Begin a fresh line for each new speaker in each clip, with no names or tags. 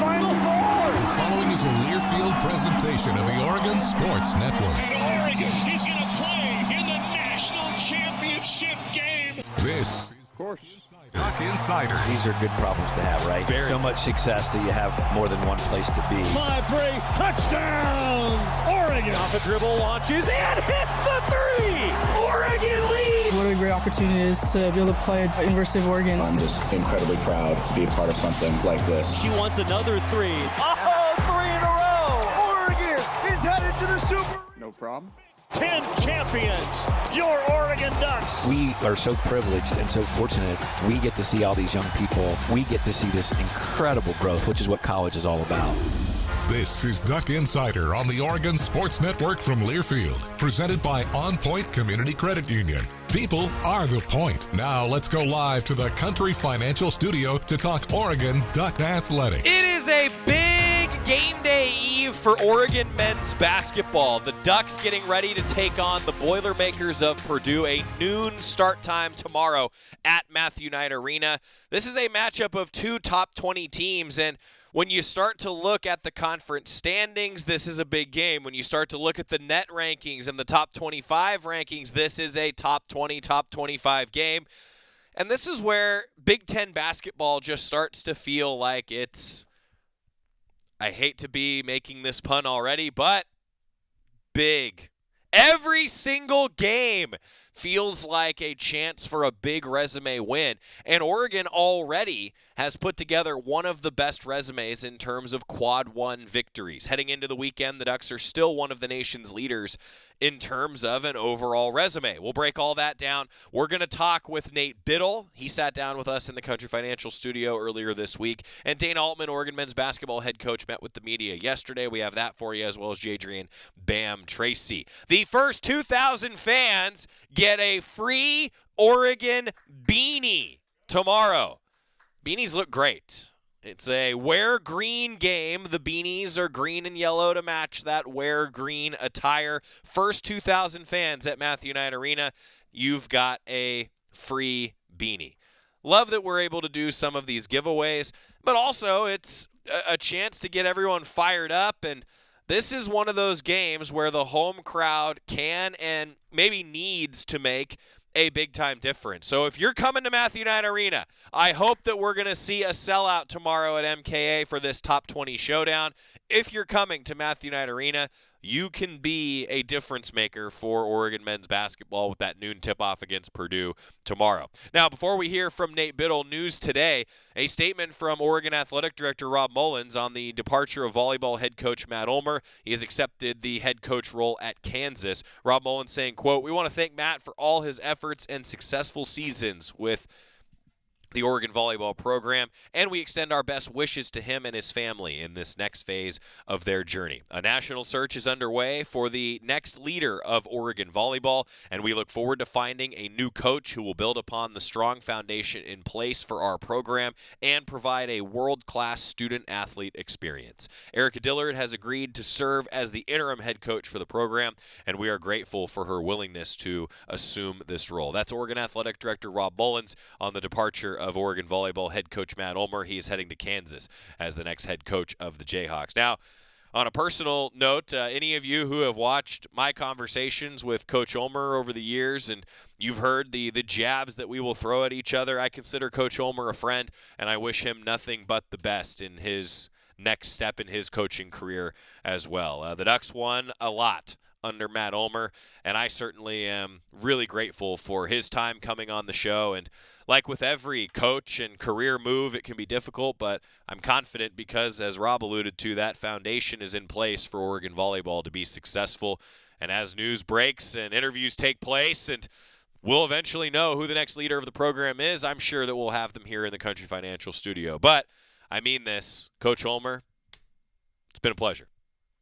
Final Four.
The following is a Learfield presentation of the Oregon Sports Network.
And Oregon is going to play in the national championship game.
This,
Of course.
Duck Insider.
These are good problems to have, right?
Very.
So much success that you have more than one place to be.
5-3, touchdown, Oregon.
Off a dribble, launches, and hits the three! Oregon leads!
What a great opportunity it is to be able to play at University of Oregon.
I'm just incredibly proud to be a part of something like this.
She wants another three. Oh, three in a row!
Oregon is headed to the Super.
No problem.
10 champions, your Oregon Ducks.
We are so privileged and so fortunate. We get to see all these young people. We get to see this incredible growth, which is what college is all about.
This is Duck Insider on the Oregon Sports Network from Learfield, presented by OnPoint Community Credit Union. People are the point. Now let's go live to the Country Financial Studio to talk Oregon Duck Athletics.
It is a big game day eve for Oregon men's basketball. The Ducks getting ready to take on the Boilermakers of Purdue, a noon start time tomorrow at Matthew Knight Arena. This is a matchup of two top 20 teams, and when you start to look at the conference standings, this is a big game. When you start to look at the net rankings and the top 25 rankings, this is a top 20, top 25 game. And this is where Big Ten basketball just starts to feel like it's, I hate to be making this pun already, but big. Every single game feels like a chance for a big resume win. And Oregon already has put together one of the best resumes in terms of quad one victories. Heading into the weekend, the Ducks are still one of the nation's leaders in terms of an overall resume. We'll break all that down. We're going to talk with Nate Bittle. He sat down with us in the Country Financial Studio earlier this week. And Dana Altman, Oregon men's basketball head coach, met with the media yesterday. We have that for you, as well as Jadrian Bam Tracey. The first 2,000 fans get a free Oregon beanie tomorrow. Beanies look great. It's a wear green game. The beanies are green and yellow to match that wear green attire. First 2,000 fans at Matthew Knight Arena, you've got a free beanie. Love that we're able to do some of these giveaways, but also it's a chance to get everyone fired up, and this is one of those games where the home crowd can and maybe needs to make a big-time difference. So if you're coming to Matthew Knight Arena, I hope that we're going to see a sellout tomorrow at MKA for this top 20 showdown. If you're coming to Matthew Knight Arena, you can be a difference maker for Oregon men's basketball with that noon tip-off against Purdue tomorrow. Now, before we hear from Nate Bittle, news today, a statement from Oregon Athletic Director Rob Mullins on the departure of volleyball head coach Matt Ulmer. He has accepted the head coach role at Kansas. Rob Mullins saying, quote, "We want to thank Matt for all his efforts and successful seasons with the Oregon volleyball program, and we extend our best wishes to him and his family in this next phase of their journey. A national search is underway for the next leader of Oregon volleyball, and we look forward to finding a new coach who will build upon the strong foundation in place for our program and provide a world-class student-athlete experience. Erica Dillard has agreed to serve as the interim head coach for the program, and we are grateful for her willingness to assume this role." That's Oregon Athletic Director Rob Mullins on the departure of Oregon volleyball head coach Matt Ulmer. He is heading to Kansas as the next head coach of the Jayhawks. Now, on a personal note, any of you who have watched my conversations with Coach Ulmer over the years, and you've heard the jabs that we will throw at each other, I consider Coach Ulmer a friend, and I wish him nothing but the best in his next step in his coaching career as well. The Ducks won a lot under Matt Ulmer, and I certainly am really grateful for his time coming on the show. And like with every coach and career move, it can be difficult, but I'm confident because, as Rob alluded to, that foundation is in place for Oregon volleyball to be successful. And as news breaks and interviews take place, and we'll eventually know who the next leader of the program is, I'm sure that we'll have them here in the Country Financial Studio. But I mean this, Coach Ulmer, it's been a pleasure.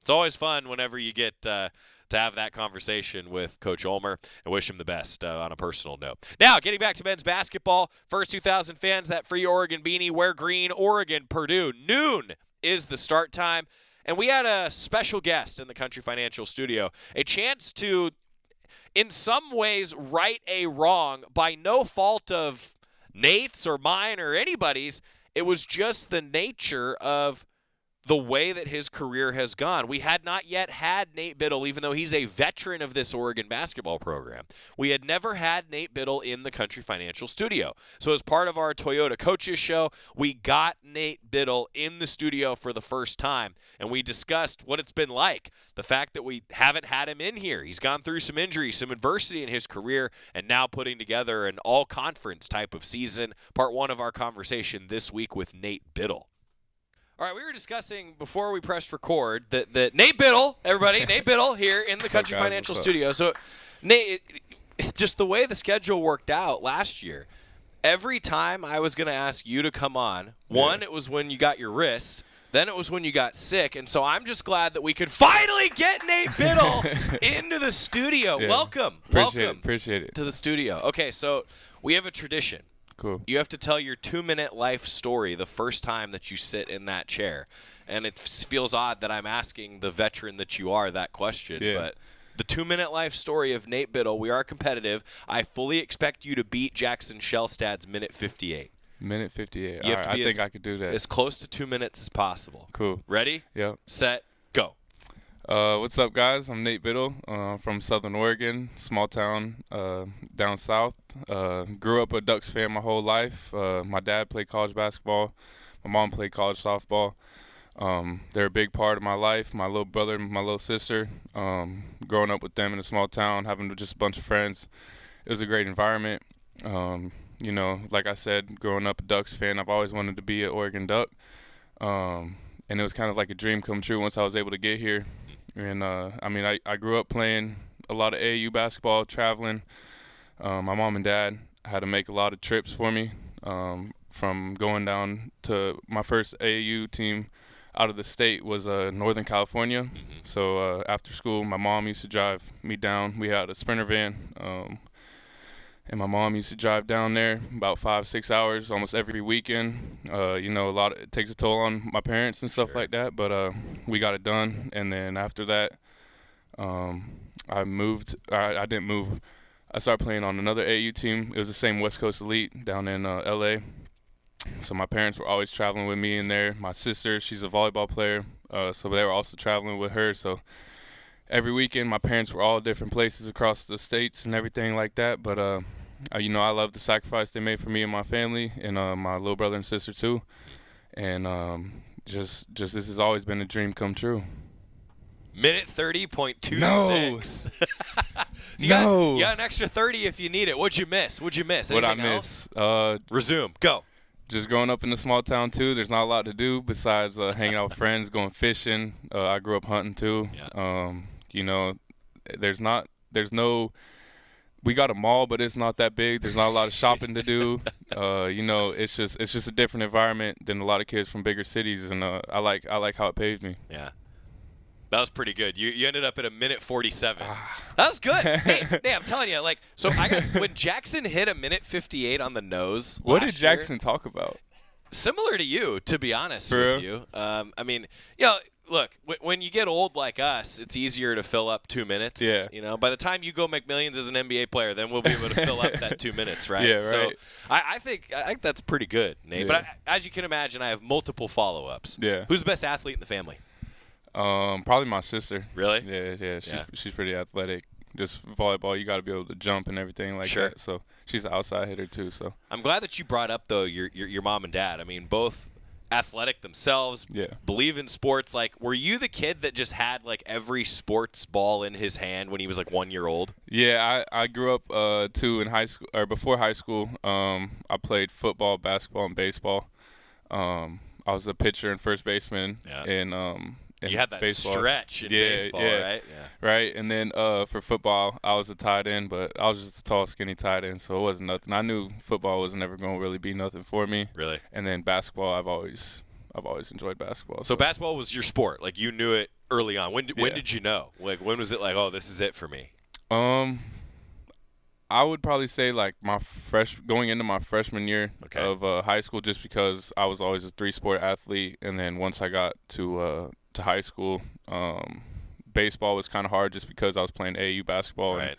It's always fun whenever you get to have that conversation with Coach Ulmer, and wish him the best on a personal note. Now, getting back to men's basketball, first 2,000 fans, that free Oregon beanie, wear green, Oregon, Purdue. Noon is the start time, and we had a special guest in the Country Financial Studio, a chance to, in some ways, right a wrong by no fault of Nate's or mine or anybody's. It was just the nature of the way that his career has gone. We had not yet had Nate Bittle, even though he's a veteran of this Oregon basketball program. We had never had Nate Bittle in the Country Financial studio. So as part of our Toyota Coaches show, we got Nate Bittle in the studio for the first time, and we discussed what it's been like. The fact that we haven't had him in here. He's gone through some injuries, some adversity in his career, and now putting together an all-conference type of season. Part one of our conversation this week with Nate Bittle. All right, we were discussing before we pressed record that Nate Bittle, everybody, Nate Bittle here in the Country Financial studio. So, Nate, just the way the schedule worked out last year, every time I was going to ask you to come on, one, it was when you got your wrist, then it was when you got sick, and so I'm just glad that we could finally get Nate Bittle into the studio.
Yeah.
Welcome.
Appreciate it.
To the studio. Okay, so we have a tradition.
Cool.
You have to tell your 2-minute life story the first time that you sit in that chair. And it feels odd that I'm asking the veteran that you are that question.
Yeah.
But the 2-minute life story of Nate Bittle, we are competitive. I fully expect you to beat Jackson Shellstad's minute 58.
Minute 58.
You have to be
I think I could do that.
as close to 2 minutes as possible.
Cool.
Ready?
Yep.
Set, go.
What's up, guys? I'm Nate Bittle from Southern Oregon, small town down south. Grew up a Ducks fan my whole life. My dad played college basketball. My mom played college softball. They're a big part of my life. My little brother, my little sister. Growing up with them in a small town, having just a bunch of friends. It was a great environment. You know, like I said, growing up a Ducks fan, I've always wanted to be an Oregon Duck. And it was kind of like a dream come true once I was able to get here. And, I grew up playing a lot of AAU basketball, traveling. My mom and dad had to make a lot of trips for me, from going down to my first AAU team out of the state was Northern California. Mm-hmm. So after school, my mom used to drive me down. We had a Sprinter van, and my mom used to drive down there about 5-6 hours almost every weekend. It takes a toll on my parents and stuff like that, but we got it done. And then after that, I moved. I didn't move. I started playing on another AAU team. It was the same West Coast Elite down in LA. So my parents were always traveling with me in there. My sister, she's a volleyball player, so they were also traveling with her. So every weekend, my parents were all different places across the states and everything like that. But, I love the sacrifice they made for me and my family and my little brother and sister too. And just this has always been a dream come true.
Minute 30.26.
No.
You got an extra 30 if you need it. What'd you miss? Anything
What'd I miss?
Resume. Go.
Just growing up in a small town too, there's not a lot to do besides hanging out with friends, going fishing. I grew up hunting too. Yeah. We got a mall, but it's not that big. There's not a lot of shopping to do. It's just a different environment than a lot of kids from bigger cities, and I like how it paved me.
Yeah. That was pretty good. You ended up at a minute 47. That was good. Hey, I'm telling you, when Jackson hit a minute 58 on the nose.
What did Jackson talk about?
Similar to you, to be honest
For
with
real?
you. Look, when you get old like us, it's easier to fill up 2 minutes.
Yeah.
By the time you go make millions as an NBA player, then we'll be able to fill up that 2 minutes, right?
Yeah, right.
So I think that's pretty good, Nate.
Yeah.
But as you can imagine, I have multiple follow-ups.
Yeah.
Who's the best athlete in the family?
Probably my sister.
Really?
Yeah. She's pretty athletic. Just volleyball, you got to be able to jump and everything like that. So she's an outside hitter too. So
I'm glad that you brought up though your mom and dad. both athletic themselves.
Yeah.
Believe in sports. Were you the kid that just had every sports ball in his hand when he was 1 year old?
Yeah, I grew up too in high school or before high school. I played football, basketball, and baseball. I was a pitcher and first baseman. Yeah.
You had that
baseball.
Stretch in baseball, right? Yeah.
Right, and then for football, I was a tight end, but I was just a tall, skinny tight end, so it wasn't nothing. I knew football was never going to really be nothing for me.
Really?
And then basketball, I've always enjoyed basketball.
So basketball was your sport. You knew it early on. When did you know? When was it oh, this is it for me?
I would probably say going into my freshman year of high school, just because I was always a 3-sport athlete, and then once I got to high school, baseball was kind of hard just because I was playing AAU basketball and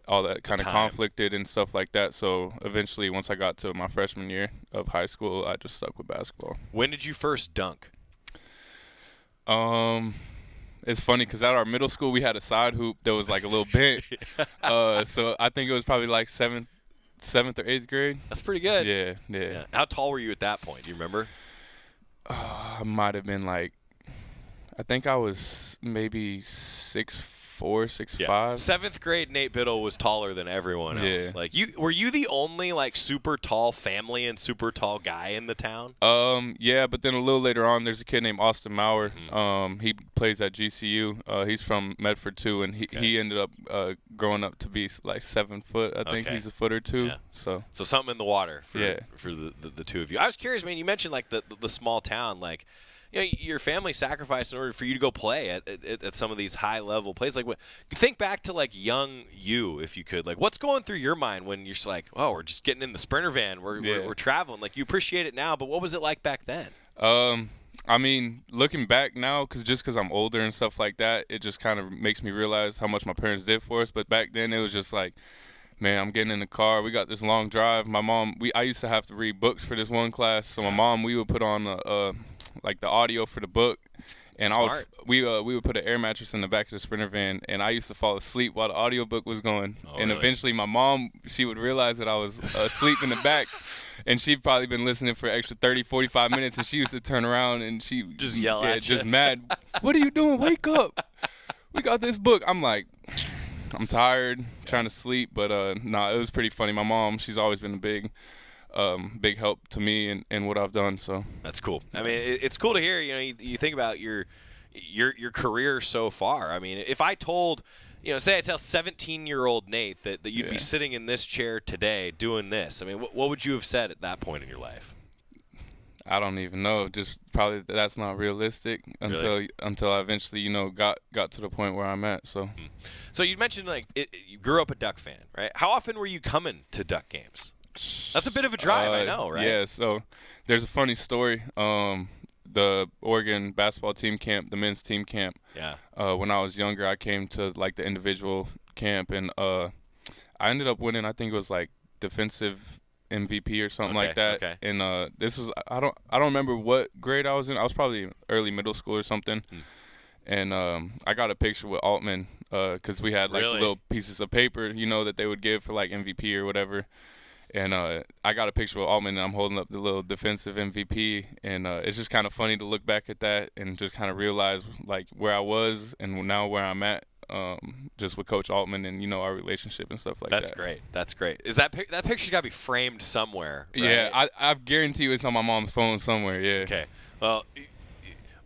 all that kind of conflicted and stuff like that. So eventually, once I got to my freshman year of high school, I just stuck with basketball.
When did you first dunk?
It's funny because at our middle school we had a side hoop that was like a little bent. So I think it was probably like seventh or eighth grade.
That's pretty good.
Yeah.
How tall were you at that point? Do you remember?
I might have been like, I think I was maybe 6'4", 6'5".
Yeah. Seventh grade Nate Bittle was taller than everyone else.
Yeah.
Like were you the only like super tall family and super tall guy in the town?
Yeah, but then a little later on, there's a kid named Austin Maurer. He plays at GCU. He's from Medford too, and he ended up growing up to be like 7 foot. I think he's a foot or two.
Yeah.
So
something in the water for the two of you. I was curious, man. You mentioned like the small town, like. You know, your family sacrificed in order for you to go play at some of these high-level plays. Like, think back to, like, young you, if you could. Like, what's going through your mind when you're just like, oh, we're just getting in the Sprinter van. We're traveling. Like, you appreciate it now, but what was it like back then?
I mean, looking back now, because I'm older and stuff like that, it just kind of makes me realize how much my parents did for us. But back then, it was just like, man, I'm getting in the car. We got this long drive. My mom, I used to have to read books for this one class. So my mom, we would put on like the audio for the book, and we would put an air mattress in the back of the Sprinter van, and I used to fall asleep while the audiobook was going. Really? Eventually my mom, she would realize that I was asleep in the back, and she'd probably been listening for extra 30, 45 minutes, and she used to turn around and she
just yell at you.
Just mad. What are you doing? Wake up. We got this book. I'm like, I'm tired, trying to sleep, but it was pretty funny. My mom, she's always been a big help to me and what I've done. So
that's cool. I mean, it's cool to hear. You know, you think about your career so far. I mean, if I told, say I tell 17-year-old Nate that you'd be sitting in this chair today doing this, I mean, what would you have said at that point in your life?
I don't even know. Just probably that's not realistic until I eventually, got to the point where I'm at. So,
so you mentioned you grew up a Duck fan, right? How often were you coming to Duck games? That's a bit of a drive, I know, right?
Yeah. So there's a funny story. The Oregon basketball team camp, the men's team camp.
Yeah.
When I was younger, I came to like the individual camp, and I ended up winning. I think it was like defensive MVP or something like that.
Okay.
And this was I don't remember what grade I was in. I was probably early middle school or something. And I got a picture with Altman because we had like little pieces of paper, that they would give for like MVP or whatever. And I got a picture with Altman, and I'm holding up the little defensive MVP. And it's just kind of funny to look back at that and just kind of realize like where I was and now where I'm at. Just with Coach Altman and our relationship and stuff like that.
That's great. Is that picture's got to be framed somewhere? Right?
Yeah, I guarantee you it's on my mom's phone somewhere. Yeah.
Okay. Well,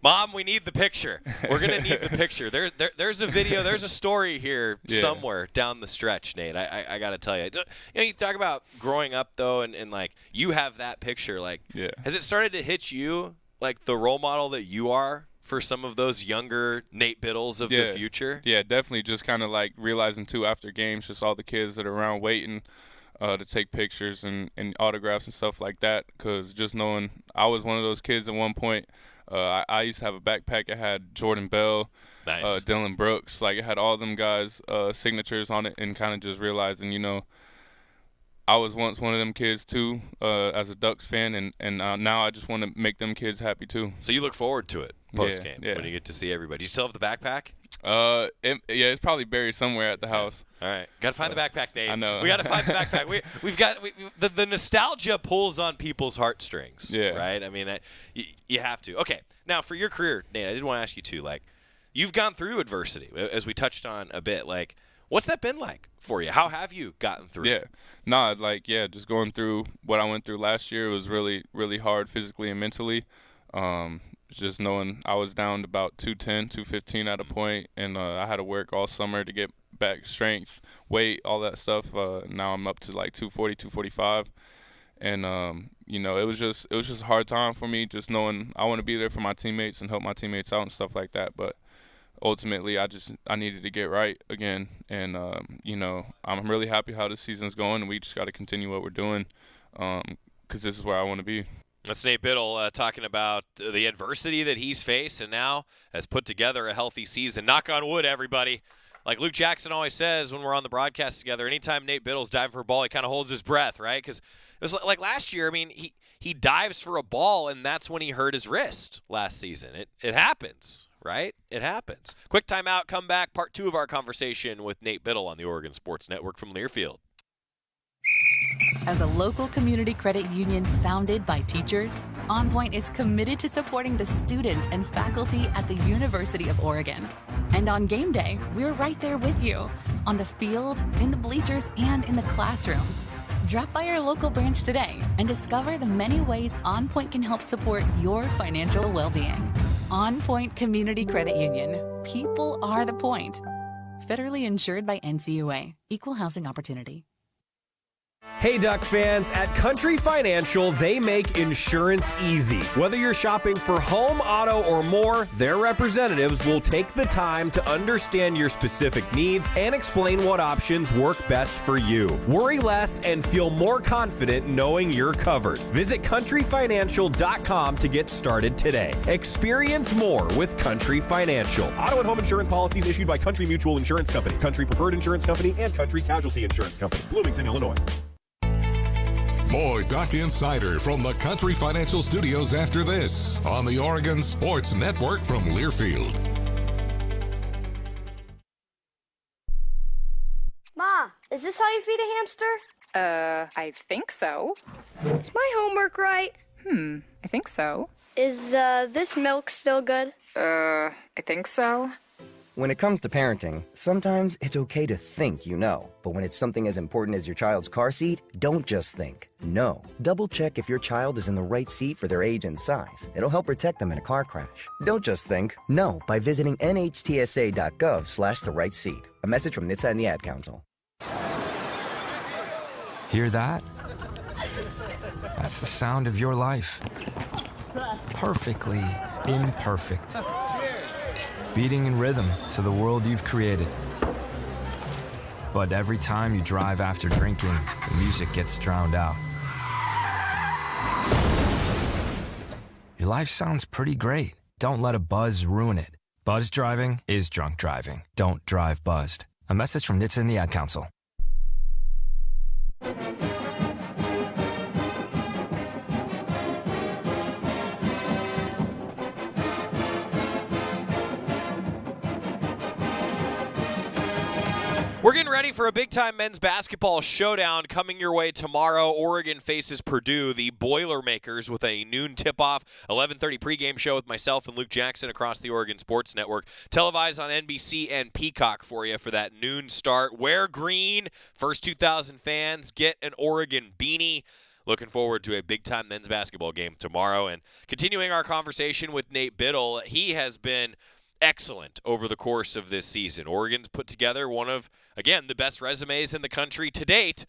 Mom, we need the picture. We're gonna need the picture. There's a video. There's a story here somewhere down the stretch, Nate. I got to tell you. You talk about growing up though, and like you have that picture. Like, has it started to hit you like the role model that you are for some of those younger Nate Bittles of the future?
Yeah, definitely. Just kind of like realizing too after games, just all the kids that are around waiting to take pictures and autographs and stuff like that. Because just knowing I was one of those kids at one point. I used to have a backpack. It had Jordan Bell, Dylan Brooks. Like it had all them guys' signatures on it, and kind of just realizing, I was once one of them kids too, as a Ducks fan, and now I just want to make them kids happy too.
So you look forward to it post game when you get to see everybody. Do you still have the backpack?
It's probably buried somewhere at the house.
All right, got to find the backpack, Nate.
I know.
We got to find the backpack. We've got the nostalgia pulls on people's heartstrings.
Yeah.
Right. I mean, you have to. Okay. Now for your career, Nate, I did want to ask you too. Like, you've gone through adversity, as we touched on a bit. Like, what's that been like for you? How have you gotten through?
Just going through what I went through last year was really, really hard physically and mentally. Just knowing I was down to about 210, 215 at a point, and I had to work all summer to get back strength, weight, all that stuff. Now I'm up to like 240, 245. And, it was just a hard time for me, just knowing I want to be there for my teammates and help my teammates out and stuff like that. But ultimately, I needed to get right again. And, I'm really happy how this season's going, and we just got to continue what we're doing because this is where I want to be.
That's Nate Bittle talking about the adversity that he's faced and now has put together a healthy season. Knock on wood, everybody. Like Luke Jackson always says when we're on the broadcast together, anytime Nate Bittle's diving for a ball, he kind of holds his breath, right? Because it was like last year, I mean, he dives for a ball, and that's when he hurt his wrist last season. It happens, right? It happens. Quick timeout, come back, part 2 of our conversation with Nate Bittle on the Oregon Sports Network from Learfield.
As a local community credit union founded by teachers, OnPoint is committed to supporting the students and faculty at the University of Oregon. And on game day, we're right there with you, on the field, in the bleachers, and in the classrooms. Drop by our local branch today and discover the many ways OnPoint can help support your financial well-being. OnPoint Community Credit Union. People are the point. Federally insured by NCUA. Equal housing opportunity.
Hey Duck fans, at Country Financial, they make insurance easy. Whether you're shopping for home, auto, or more, their representatives will take the time to understand your specific needs and explain what options work best for you. Worry less and feel more confident knowing you're covered. Visit countryfinancial.com to get started today. Experience more with Country Financial. Auto and home insurance policies issued by Country Mutual Insurance Company, Country Preferred Insurance Company, and Country Casualty Insurance Company, Bloomington, Illinois.
More Duck Insider from the Country Financial Studios after this on the Oregon Sports Network from Learfield.
Ma, is this how you feed a hamster?
I think so.
Is my homework right?
I think so.
Is, this milk still good?
I think so.
When it comes to parenting, sometimes it's okay to think you know. But when it's something as important as your child's car seat, don't just think. Know. Double check if your child is in the right seat for their age and size. It'll help protect them in a car crash. Don't just think. Know by visiting nhtsa.gov/the right seat. A message from NHTSA and the Ad Council.
Hear that? That's the sound of your life. Perfectly imperfect. Beating in rhythm to the world you've created. But every time you drive after drinking, the music gets drowned out. Your life sounds pretty great. Don't let a buzz ruin it. Buzz driving is drunk driving. Don't drive buzzed. A message from NHTSA and the Ad Council.
We're getting ready for a big-time men's basketball showdown coming your way tomorrow. Oregon faces Purdue, the Boilermakers, with a noon tip-off, 11:30 pregame show with myself and Luke Jackson across the Oregon Sports Network. Televised on NBC and Peacock for you for that noon start. Wear green. First 2,000 fans get an Oregon beanie. Looking forward to a big-time men's basketball game tomorrow. And continuing our conversation with Nate Bittle, he has been excellent over the course of this season. Oregon's put together one of, again, the best resumes in the country to date.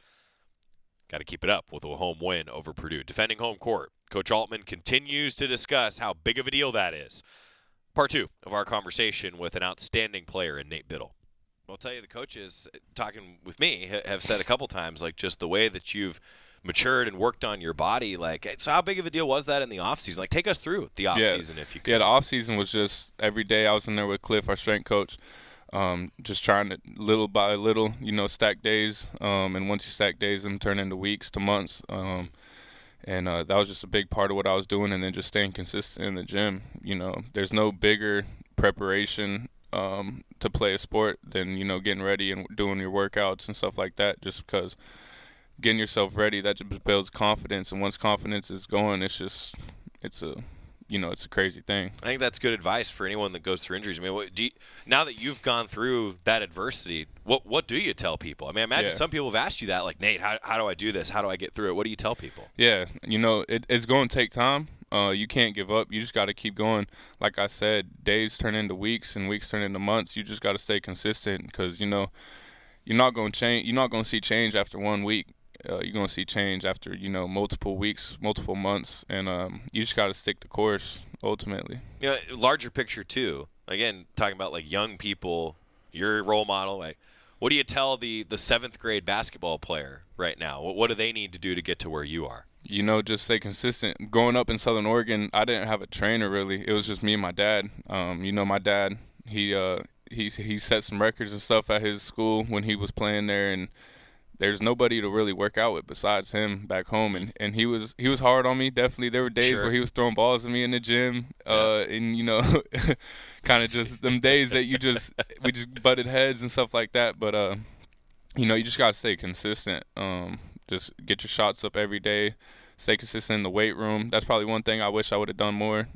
Got to keep it up with a home win over Purdue. Defending home court, Coach Altman continues to discuss how big of a deal that is. Part 2 of our conversation with an outstanding player in Nate Bittle. I'll tell you, the coaches talking with me have said a couple times, like, just the way that you've matured and worked on your body. Like, so how big of a deal was that in the offseason? Like, take us through the offseason if you could.
Yeah, the offseason was just every day I was in there with Cliff, our strength coach, just trying to little by little, stack days. And once you stack days, them turn into weeks to months. And that was just a big part of what I was doing, and then just staying consistent in the gym. There's no bigger preparation to play a sport than, getting ready and doing your workouts and stuff like that, just because getting yourself ready, that just builds confidence. And once confidence is going, it's a crazy thing.
I think that's good advice for anyone that goes through injuries. I mean, now that you've gone through that adversity, what do you tell people? I mean, I imagine some people have asked you that, like, Nate, how do I do this? How do I get through it? What do you tell people?
Yeah, it's going to take time. You can't give up. You just got to keep going. Like I said, days turn into weeks and weeks turn into months. You just got to stay consistent because, you're not going to change. You're not going to see change after 1 week. You're going to see change after, multiple weeks, multiple months, and you just got to stick the course ultimately.
Larger picture too. Again, talking about like young people, your role model. Like, what do you tell the 7th grade basketball player right now? What do they need to do to get to where you are?
Just stay consistent. Growing up in Southern Oregon, I didn't have a trainer really. It was just me and my dad. My dad, he set some records and stuff at his school when he was playing there, and there's nobody to really work out with besides him back home, and he was hard on me. Definitely, there were days where he was throwing balls at me in the gym, and you know, kind of just them days that we just butted heads and stuff like that. But you know, you just gotta stay consistent. Just get your shots up every day. Stay consistent in the weight room. That's probably one thing I wish I would have done more.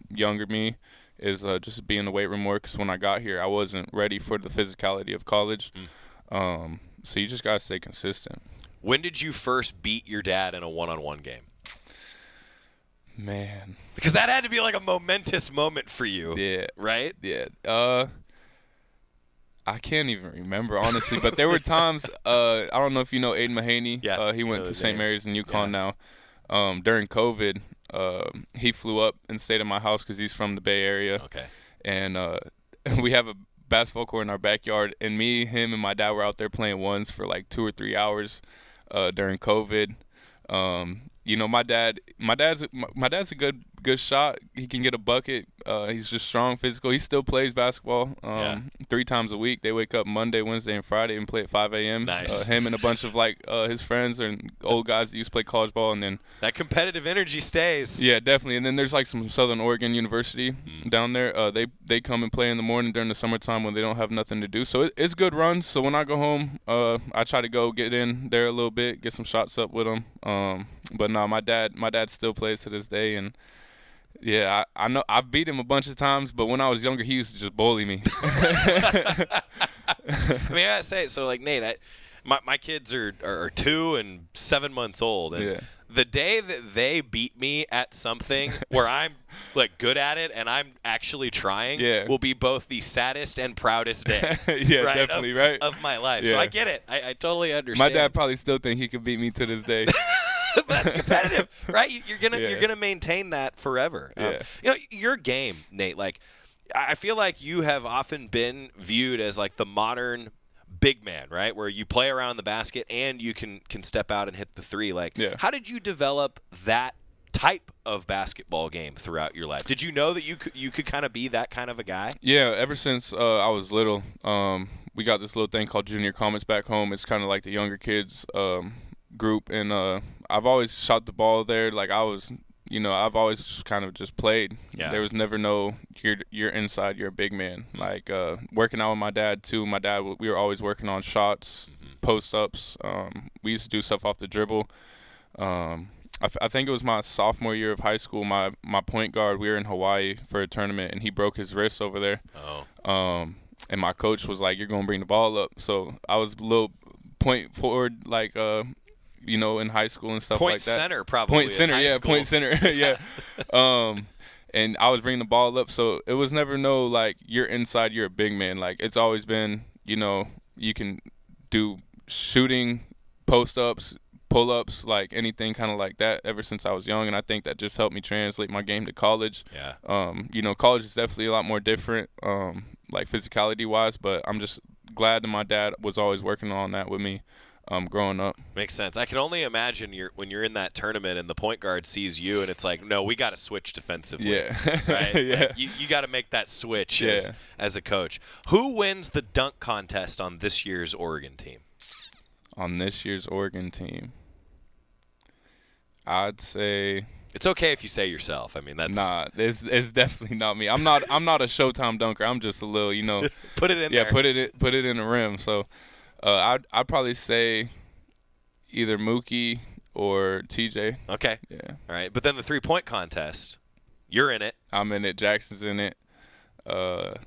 Younger me is just be in the weight room more, because when I got here, I wasn't ready for the physicality of college. So you just got to stay consistent.
When did you first beat your dad in a one-on-one game?
Man.
Because that had to be like a momentous moment for you.
Yeah.
Right?
Yeah. I can't even remember, honestly. But there were times, I don't know if you know Aiden Mahaney.
Yeah.
He went to St. Mary's in UConn now. During COVID, he flew up and stayed at my house because he's from the Bay Area.
Okay.
And we have a basketball court in our backyard, and me, him, and my dad were out there playing ones for like 2 or 3 hours during COVID. You know, my dad's a good shot. He can get a bucket. He's just strong, physical. He still plays basketball 3 times a week. They wake up Monday, Wednesday, and Friday and play at 5 a.m.
Nice.
Him and a bunch of like his friends and old guys that used to play college ball, and then
that competitive energy stays.
Yeah, definitely. And then there's like some Southern Oregon University down there. They come and play in the morning during the summertime when they don't have nothing to do. So it's good runs. So when I go home, I try to go get in there a little bit, get some shots up with them. But no, my dad still plays to this day, and yeah, I know I've beat him a bunch of times, but when I was younger, he used to just bully me.
I mean, I gotta say, so like Nate, my kids are 2 and 7 months old, and the day that they beat me at something where I'm like good at it and I'm actually trying will be both the saddest and proudest day.
Right?
Of my life.
Yeah.
So I get it. I totally understand.
My dad probably still think he could beat me to this day.
That's competitive, right? You're gonna maintain that forever. You know, your game, Nate. Like, I feel like you have often been viewed as like the modern big man, right? Where you play around the basket and you can step out and hit the three. Like, how did you develop that type of basketball game throughout your life? Did you know that you could kind of be that kind of a guy?
Yeah, ever since I was little, we got this little thing called Junior Comets back home. It's kind of like the younger kids group, and I've always shot the ball there. Like I've always kind of just played.
Yeah.
There was never no you're inside, you're a big man. Like working out with my dad too. My dad, we were always working on shots, post ups. We used to do stuff off the dribble. I think it was my sophomore year of high school. My point guard, we were in Hawaii for a tournament, and he broke his wrist over there. And my coach was like, "You're gonna bring the ball up." So I was a little point forward, like in high school and stuff like that.
Point center, probably.
Point center, yeah,
school.
point center, yeah. And I was bringing the ball up, so it was never no like you're inside, you're a big man. Like it's always been, you can do shooting, post ups, pull ups, like anything kind of like that. Ever since I was young, and I think that just helped me translate my game to college.
Yeah.
College is definitely a lot more different, like physicality wise. But I'm just glad that my dad was always working on that with me. Growing up.
Makes sense. I can only imagine when you're in that tournament and the point guard sees you and it's like, no, we got to switch defensively.
Yeah.
Right?
Yeah.
Like, you got to make that switch as a coach. Who wins the dunk contest on this year's Oregon team?
On this year's Oregon team, I'd say.
It's okay if you say yourself. I mean, that's
it's definitely not me. I'm not a Showtime dunker. I'm just a little,
put it in there.
Yeah, put it in the rim. So. I'd probably say either Mookie or TJ.
Okay.
Yeah.
All right. But then the 3-point contest, you're in it.
I'm in it. Jackson's in it. Let's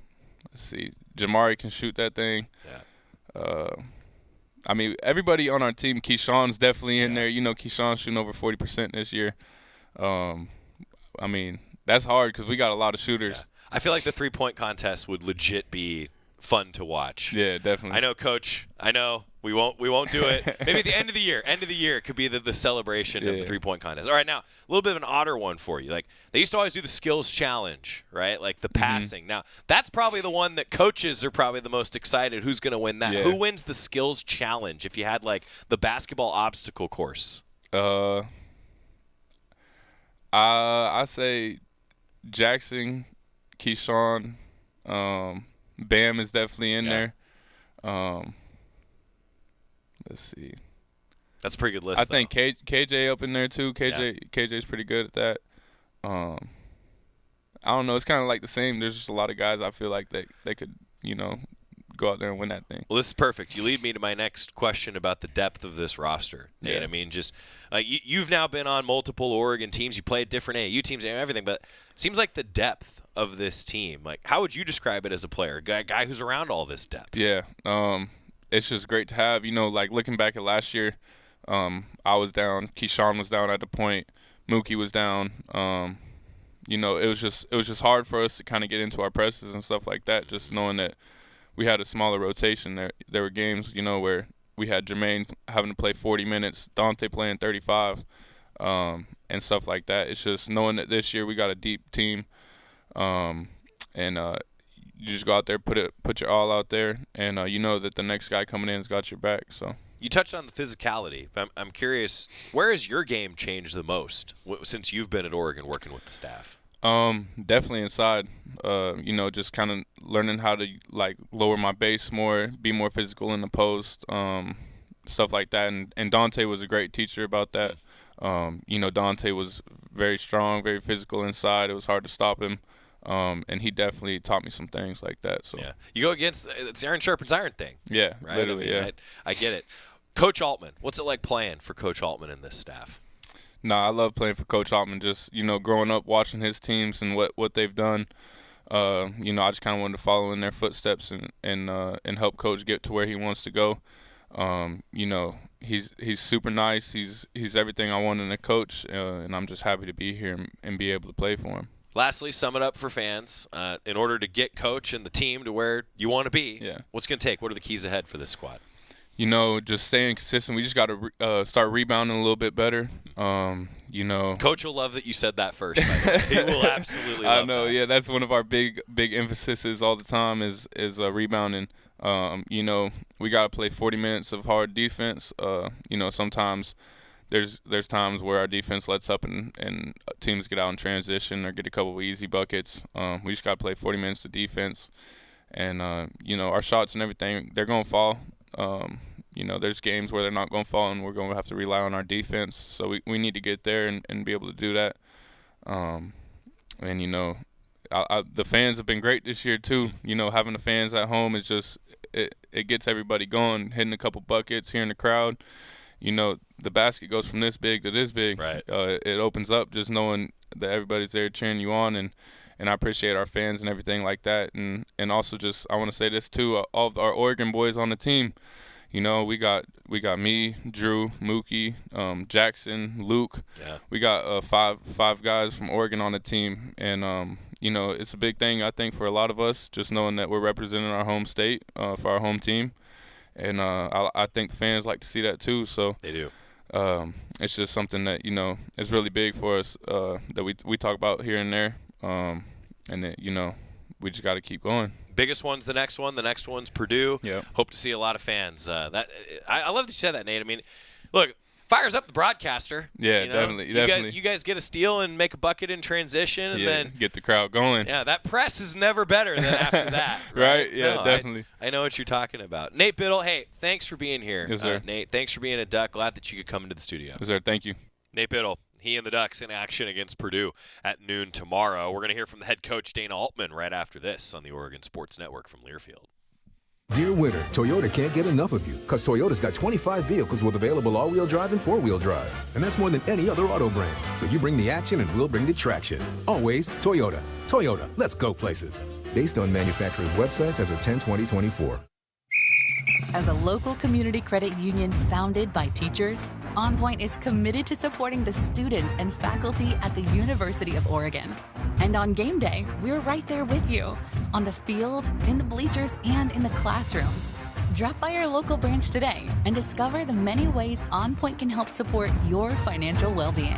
see. Jamari can shoot that thing.
Yeah.
I mean, everybody on our team, Keyshawn's definitely in there. Keyshawn's shooting over 40% this year. I mean, that's hard because we got a lot of shooters.
Yeah. I feel like the 3-point contest would legit be fun to watch.
Yeah, definitely.
I know, Coach. I know we won't do it. Maybe at the end of the year. End of the year could be the celebration of the 3-point contest. All right, now a little bit of an odder one for you. Like they used to always do the skills challenge, right? Like the passing. Now that's probably the one that coaches are probably the most excited. Who's going to win that?
Yeah.
Who wins the skills challenge? If you had like the basketball obstacle course.
I say Jackson, Keyshawn. Bam is definitely in there. Let's see.
That's a pretty good list.
I think KJ up in there too. KJ's pretty good at that. I don't know. It's kind of like the same. There's just a lot of guys I feel like they could, go out there and win that thing.
Well, this is perfect. You lead me to my next question about the depth of this roster, Nate.
Yeah.
I mean, just you've now been on multiple Oregon teams. You played different AAU teams and everything, but it seems like the depth of this team. Like, how would you describe it as a player, a guy who's around all this depth?
Yeah, it's just great to have. Like looking back at last year, I was down. Keyshawn was down at the point. Mookie was down. It was just hard for us to kind of get into our presses and stuff like that. Just knowing that we had a smaller rotation. There were games, where we had Jermaine having to play 40 minutes, Dante playing 35, and stuff like that. It's just knowing that this year we got a deep team, and you just go out there, put your all out there, and you know that the next guy coming in has got your back. So.
You touched on the physicality. I'm curious, where has your game changed the most since you've been at Oregon working with the staff?
Definitely inside. Just kind of learning how to lower my base more, be more physical in the post, stuff like that. And Dante was a great teacher about that. Dante was very strong, very physical inside. It was hard to stop him. And he definitely taught me some things like that. So
yeah, you go against it's iron sharpens iron thing.
Yeah,
right?
Literally.
I get it. Coach Altman, what's it like playing for Coach Altman and this staff?
I love playing for Coach Altman. Just growing up watching his teams and what they've done. I just kind of wanted to follow in their footsteps and help Coach get to where he wants to go. He's super nice. He's everything I want in a coach, and I'm just happy to be here and be able to play for him.
Lastly, sum it up for fans. In order to get Coach and the team to where you want to be, what's going to take? What are the keys ahead for this squad?
Just staying consistent. We just got to start rebounding a little bit better.
Coach will love that you said that first. He will absolutely love
I know,
that.
Yeah, that's one of our big emphases all the time is rebounding. We got to play 40 minutes of hard defense. Sometimes there's times where our defense lets up and teams get out in transition or get a couple of easy buckets. We just got to play 40 minutes of defense. And, our shots and everything, they're going to fall. There's games where they're not going to fall, and we're going to have to rely on our defense. So we need to get there and be able to do that. The fans have been great this year too. Having the fans at home is just it gets everybody going, hitting a couple buckets, hearing the crowd. The basket goes from this big to this big.
Right.
It opens up just knowing that everybody's there cheering you on, and I appreciate our fans and everything like that. And also just I want to say this too, all of our Oregon boys on the team. We got me, Drew, Mookie, Jackson, Luke.
Yeah.
We got five guys from Oregon on the team, and it's a big thing I think for a lot of us, just knowing that we're representing our home state for our home team, and I think the fans like to see that too. So
they do.
It's just something that is really big for us that we talk about here and there, and that we just got to keep going.
Biggest one's the next one. The next one's Purdue.
Yeah.
Hope to see a lot of fans. I love that you said that, Nate. I mean, look, fires up the broadcaster.
Yeah, definitely.
You guys get a steal and make a bucket in transition, and then
get the crowd going.
Yeah, that press is never better than after that.
Right? Yeah, no, definitely.
I know what you're talking about. Nate Bittle, hey, thanks for being here.
Yes, sir.
Nate, thanks for being a Duck. Glad that you could come into the studio.
Yes, sir. Thank you.
Nate Bittle. He and the Ducks in action against Purdue at noon tomorrow. We're going to hear from the head coach, Dana Altman, right after this on the Oregon Sports Network from Learfield.
Dear winter, Toyota can't get enough of you because Toyota's got 25 vehicles with available all-wheel drive and four-wheel drive. And that's more than any other auto brand. So you bring the action and we'll bring the traction. Always Toyota. Toyota, let's go places. Based on manufacturer's websites as of 10/20/24.
As a local community credit union founded by teachers, OnPoint is committed to supporting the students and faculty at the University of Oregon. And on game day, we're right there with you, on the field, in the bleachers, and in the classrooms. Drop by our local branch today and discover the many ways OnPoint can help support your financial well-being.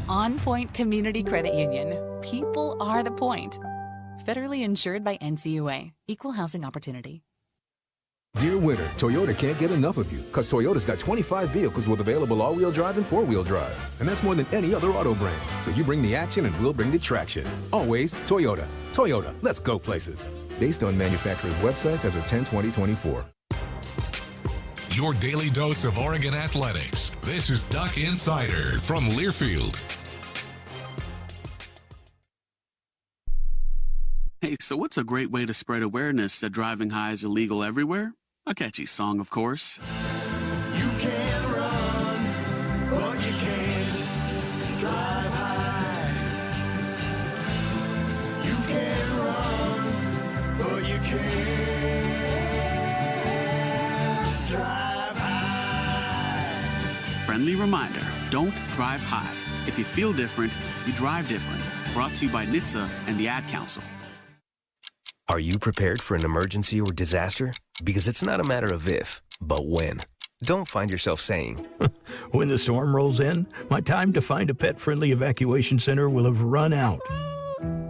OnPoint Community Credit Union. People are the point. Federally insured by NCUA. Equal housing opportunity.
Dear winter, Toyota can't get enough of you because Toyota's got 25 vehicles with available all-wheel drive and four-wheel drive. And that's more than any other auto brand. So you bring the action and we'll bring the traction. Always Toyota. Toyota, let's go places. Based on manufacturer's websites as of 10/20/24.
your daily dose of Oregon athletics. This is Duck Insider from Learfield.
Hey, so what's a great way to spread awareness that driving high is illegal everywhere? A catchy song, of course.
You can run, but you can't drive high. You can run, but you can't drive high.
Friendly reminder, don't drive high. If you feel different, you drive different. Brought to you by NHTSA and the Ad Council.
Are you prepared for an emergency or disaster? Because it's not a matter of if, but when. Don't find yourself saying,
when the storm rolls in, my time to find a pet-friendly evacuation center will have run out.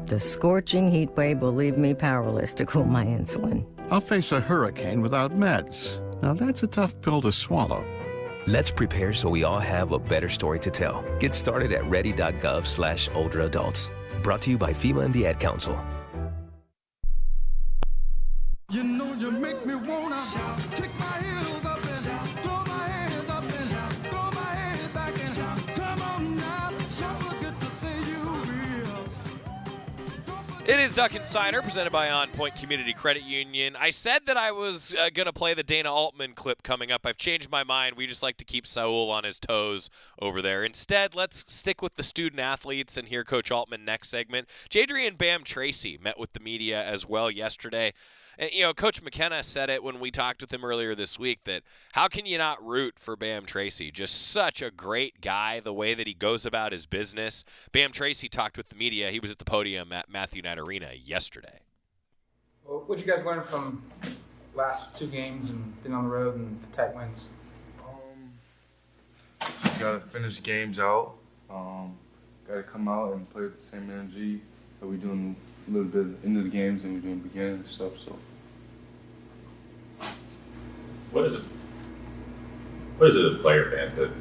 The scorching heat wave will leave me powerless to cool my insulin.
I'll face a hurricane without meds. Now that's a tough pill to swallow.
Let's prepare so we all have a better story to tell. Get started at ready.gov/older adults. Brought to you by FEMA and the Ad Council.
You know you make me wanna kick my heels up and throw my hands up and throw my head back and come on now, don't forget to say you will.
It is Duck Insider, presented by OnPoint Community Credit Union. I said that I was going to play the Dana Altman clip coming up. I've changed my mind. We just like to keep Saul on his toes over there. Instead, let's stick with the student athletes and hear Coach Altman next segment. Jadrian Bam Tracey met with the media as well yesterday. And, Coach McKenna said it when we talked with him earlier this week that how can you not root for Bam Tracey? Just such a great guy, the way that he goes about his business. Bam Tracey talked with the media. He was at the podium at Matthew Knight Arena yesterday.
Well, what did you guys learn from last two games and being on the road and the tight wins?
Just got to finish games out. Got to come out and play with the same energy that we do in a little bit into the games and we do in the beginning and stuff. So,
what is it as a player, man, to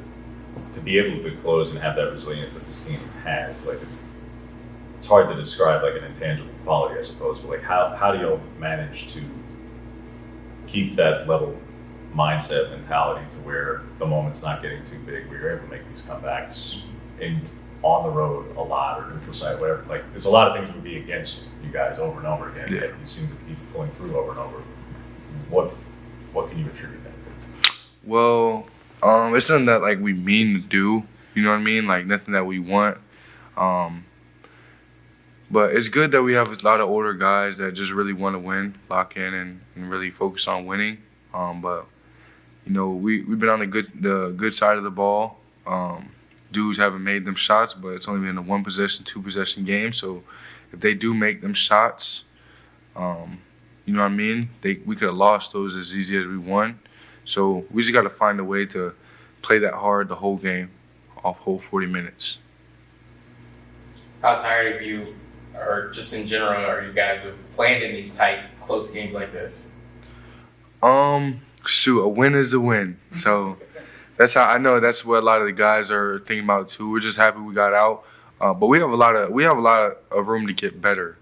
be able to close and have that resilience that this team has? Like it's hard to describe like an intangible quality, I suppose. But like how do you manage to keep that level mindset mentality to where the moment's not getting too big, where you're able to make these comebacks on the road a lot or neutral site, whatever. Like there's a lot of things that would be against you guys over and over again. Yet you seem to keep pulling through over and over. What can you attribute that to?
Well, it's nothing that like we mean to do. You know what I mean? Like nothing that we want. But it's good that we have a lot of older guys that just really want to win, lock in, and really focus on winning. But we've been on the good side of the ball. Dudes haven't made them shots, but it's only been a 1-possession, 2-possession game. So if they do make them shots, you know what I mean? We could have lost those as easy as we won. So we just got to find a way to play that hard the whole game, off whole 40 minutes.
How tired of you, or just in general, are you guys of playing in these tight, close games like this?
Shoot, a win is a win. So that's how I know that's what a lot of the guys are thinking about too. We're just happy we got out, but we have a lot of room to get better.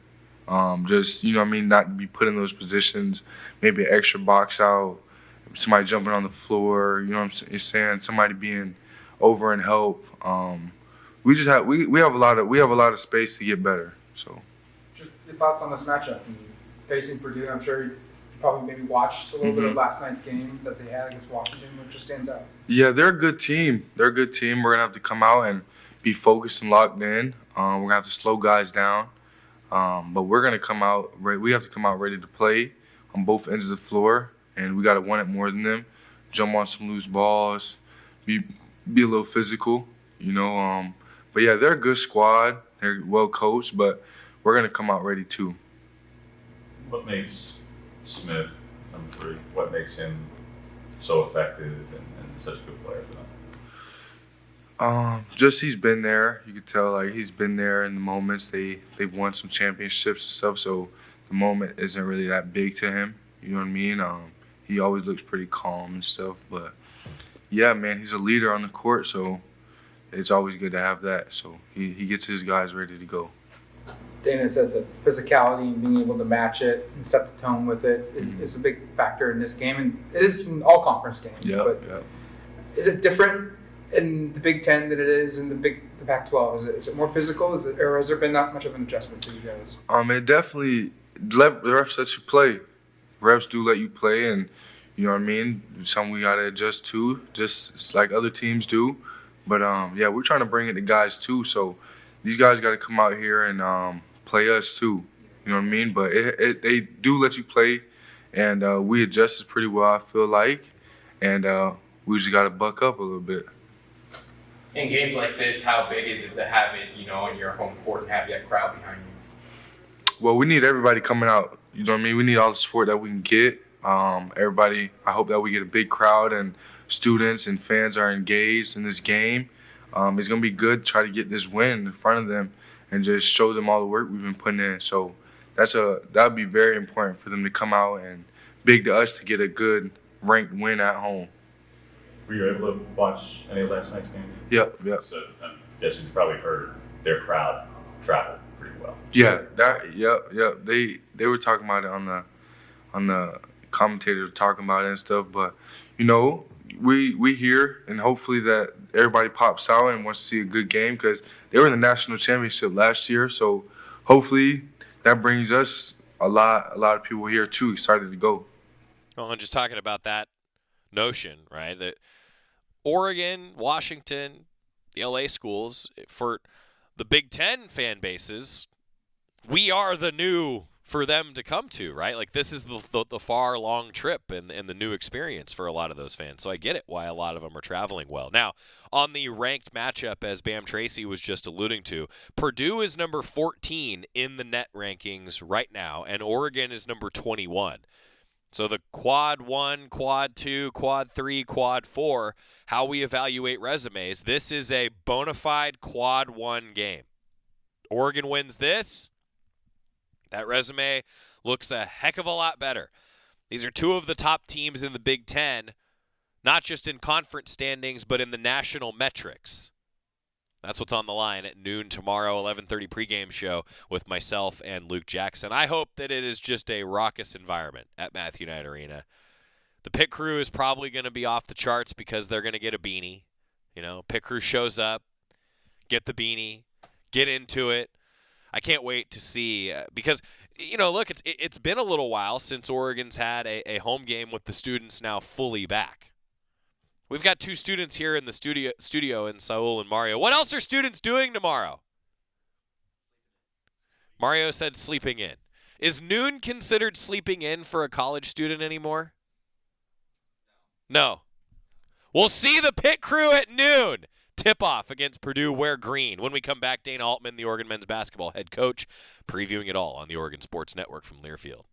Just what I mean, not be put in those positions. Maybe an extra box out, somebody jumping on the floor. You know what I'm saying? Somebody being over and help. We just have we have a lot of space to get better. So,
your thoughts on this matchup and facing Purdue? I'm sure you probably maybe watched a little bit of last night's game that they had against Washington, which just stands out.
Yeah, they're a good team. We're gonna have to come out and be focused and locked in. We're gonna have to slow guys down, but we're gonna come out. We have to come out ready to play on both ends of the floor, and we gotta want it more than them. Jump on some loose balls, be a little physical, But yeah, they're a good squad. They're well coached, but we're gonna come out ready too.
What makes Smith number 3? What makes him so effective and such a good player for them?
Just he's been there. You could tell like he's been there in the moments. They've won some championships and stuff, so the moment isn't really that big to him. You know what I mean? He always looks pretty calm and stuff. But yeah, man, he's a leader on the court, so it's always good to have that. So he gets his guys ready to go.
Dana said the physicality and being able to match it and set the tone with it is a big factor in this game, and it is in all conference games. Is it different in the Big Ten than it is in the Pac-12? Is it more physical? Or has there been not much of an adjustment for you guys?
It definitely, the refs let you play. Refs do let you play, and you know what I mean? Something we got to adjust to, just like other teams do. But, we're trying to bring it to guys, too. So these guys got to come out here and play us, too. You know what I mean? But they do let you play, and we adjusted pretty well, I feel like. And we just got to buck up a little bit.
In games like this, how big is it to have it, in your home court and have that crowd behind you?
Well, we need everybody coming out. You know what I mean? We need all the support that we can get. Everybody, I hope that we get a big crowd and students and fans are engaged in this game. It's going to be good to try to get this win in front of them and just show them all the work we've been putting in. So that would be very important for them to come out, and big to us to get a good ranked win at home.
Were you able to watch any of last night's game?
Yep.
So I'm guessing you probably heard their crowd traveled pretty well.
Yeah, They were talking about it on the commentators talking about it and stuff, but we here, and hopefully that everybody pops out and wants to see a good game, because they were in the national championship last year. So hopefully that brings us a lot of people here too excited to go.
Well, I'm just talking about that notion, right? That Oregon, Washington, the LA schools, for the Big Ten fan bases, we are the new for them to come to, right? Like, this is the far long trip and the new experience for a lot of those fans. So I get it why a lot of them are traveling well. Now, on the ranked matchup, as Bam Tracey was just alluding to, Purdue is number 14 in the net rankings right now, and Oregon is number 21. So the quad 1, quad 2, quad 3, quad 4, how we evaluate resumes, this is a bona fide quad 1 game. Oregon wins this, that resume looks a heck of a lot better. These are two of the top teams in the Big Ten, not just in conference standings, but in the national metrics. That's what's on the line at noon tomorrow, 11:30 pregame show with myself and Luke Jackson. I hope that it is just a raucous environment at Matthew Knight Arena. The pit crew is probably going to be off the charts because they're going to get a beanie. Pit crew shows up, get the beanie, get into it. I can't wait to see because, look, it's been a little while since Oregon's had a home game with the students now fully back. We've got two students here in the studio in Saul and Mario. What else are students doing tomorrow? Mario said sleeping in. Is noon considered sleeping in for a college student anymore? No. We'll see the pit crew at noon. Tip-off against Purdue, wear green. When we come back, Dana Altman, the Oregon men's basketball head coach, previewing it all on the Oregon Sports Network from Learfield.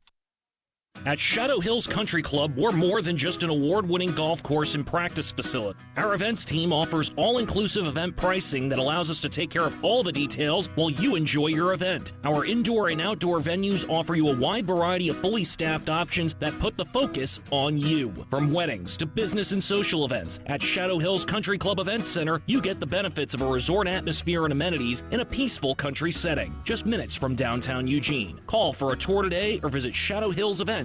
At Shadow Hills Country Club, we're more than just an award-winning golf course and practice facility. Our events team offers all-inclusive event pricing that allows us to take care of all the details while you enjoy your event. Our indoor and outdoor venues offer you a wide variety of fully staffed options that put the focus on you. From weddings to business and social events, at Shadow Hills Country Club Events Center, you get the benefits of a resort atmosphere and amenities in a peaceful country setting, just minutes from downtown Eugene. Call for a tour today or visit shadowhillsevents.com.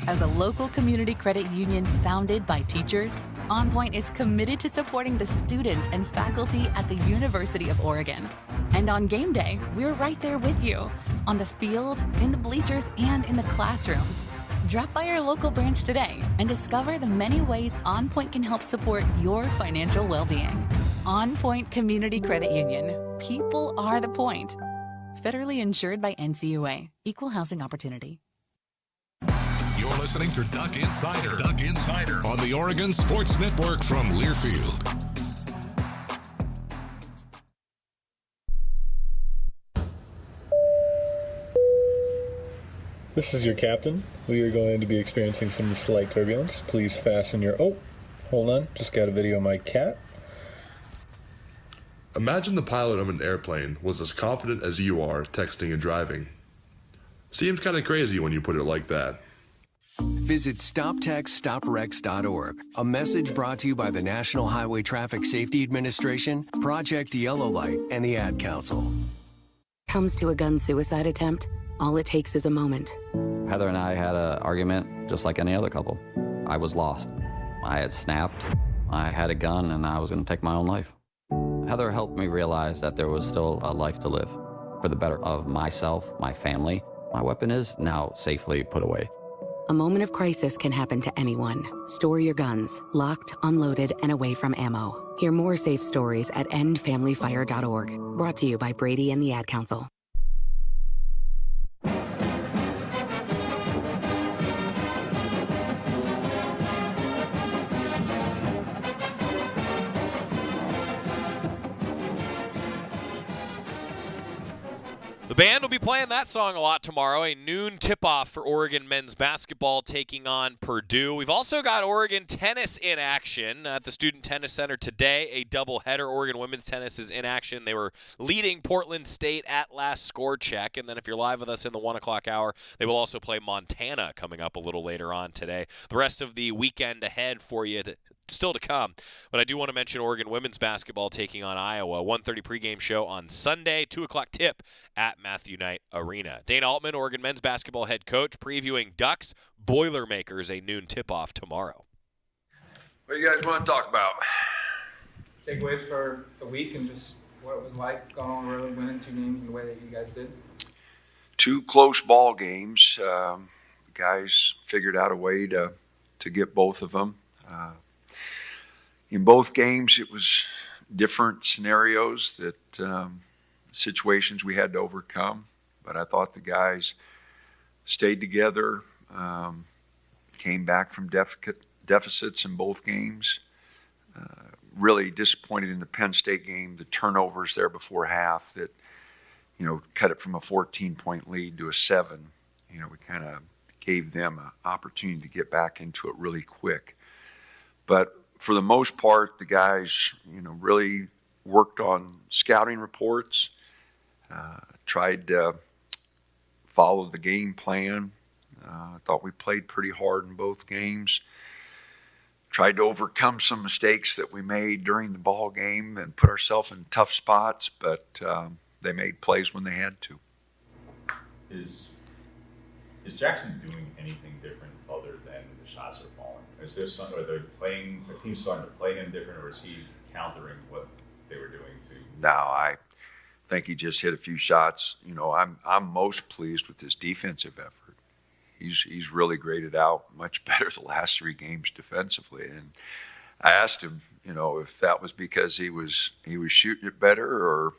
As a local community credit union founded by teachers, OnPoint is committed to supporting the students and faculty at the University of Oregon. And on game day, we're right there with you, on the field, in the bleachers, and in the classrooms. Drop by our local branch today and discover the many ways OnPoint can help support your financial well-being. OnPoint Community Credit Union. People are the point. Federally insured by NCUA. Equal housing opportunity.
You're listening to Duck Insider. On the Oregon Sports Network from Learfield.
This is your captain. We are going to be experiencing some slight turbulence. Please fasten your... Oh, hold on. Just got a video of my cat.
Imagine the pilot of an airplane was as confident as you are texting and driving. Seems kind of crazy when you put it like that.
Visit StopTextStopWrecks.org. A message brought to you by the National Highway Traffic Safety Administration, Project Yellow Light, and the Ad Council.
comes to a gun suicide attempt, all it takes is a moment.
Heather and I had an argument just like any other couple. I was lost. I had snapped. I had a gun and I was going to take my own life. Heather helped me realize that there was still a life to live for the better of myself, my family. My weapon is now safely put away.
A moment of crisis can happen to anyone. Store your guns, locked, unloaded, and away from ammo. Hear more safe stories at endfamilyfire.org. Brought to you by Brady and the Ad Council.
The band will be playing that song a lot tomorrow, a noon tip-off for Oregon men's basketball taking on Purdue. We've also got Oregon tennis in action at the Student Tennis Center today, a doubleheader. Oregon women's tennis is in action. They were leading Portland State at last score check, and then if you're live with us in the 1 o'clock hour, they will also play Montana coming up a little later on today. The rest of the weekend ahead for you still to come, but I do want to mention Oregon women's basketball taking on Iowa. 1:30 pregame show on Sunday, 2 o'clock tip at Matthew Knight Arena. Dana Altman, Oregon men's basketball head coach, previewing Ducks Boilermakers, a noon tip-off tomorrow.
What do you guys want to talk about?
Takeaways for the week and just what it was like going on the road, winning 2 games in the way that you guys did.
2 close ball games. The guys figured out a way to get both of them. In both games, it was different scenarios that situations we had to overcome. But I thought the guys stayed together, came back from deficits in both games. Really disappointed in the Penn State game, the turnovers there before half that, cut it from a 14-point lead to a 7. We kind of gave them an opportunity to get back into it really quick. But for the most part, the guys, really worked on scouting reports, tried to follow the game plan. I thought we played pretty hard in both games. Tried to overcome some mistakes that we made during the ball game and put ourselves in tough spots, but they made plays when they had to.
Is Jackson doing anything different other than the shots are falling? Is there some, are they playing, the team starting to play him different, or is he countering what they were doing to?
No, I think he just hit a few shots. I'm most pleased with his defensive effort. He's really graded out much better the last 3 games defensively. And I asked him, if that was because he was shooting it better, or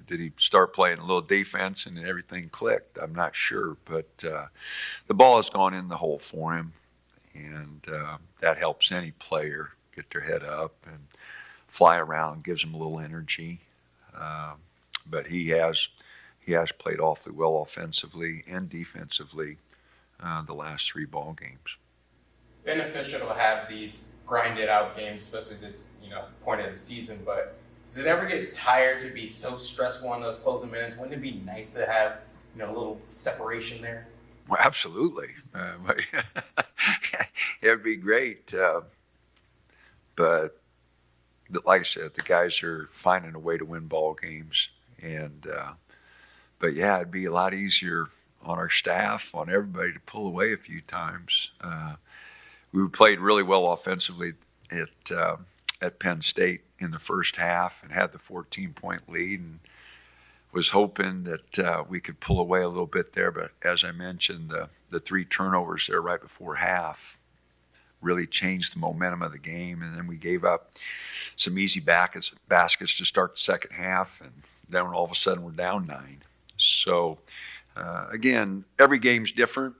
did he start playing a little defense and everything clicked? I'm not sure, but the ball has gone in the hole for him, and that helps any player get their head up and fly around, gives them a little energy. But he has played awfully well offensively and defensively the last 3 ball games.
Beneficial to have these grinded out games, especially this point of the season, but does it ever get tired to be so stressful in those closing minutes? Wouldn't it be nice to have a little separation there?
Well, absolutely. It would be great. But like I said, the guys are finding a way to win ball games. And but yeah, it'd be a lot easier on our staff, on everybody to pull away a few times. We played really well offensively at Penn State in the first half and had the 14-point lead, and was hoping that we could pull away a little bit there. But as I mentioned, the 3 turnovers there right before half really changed the momentum of the game, and then we gave up some easy baskets to start the second half, and then all of a sudden we're down 9. So again, every game's different,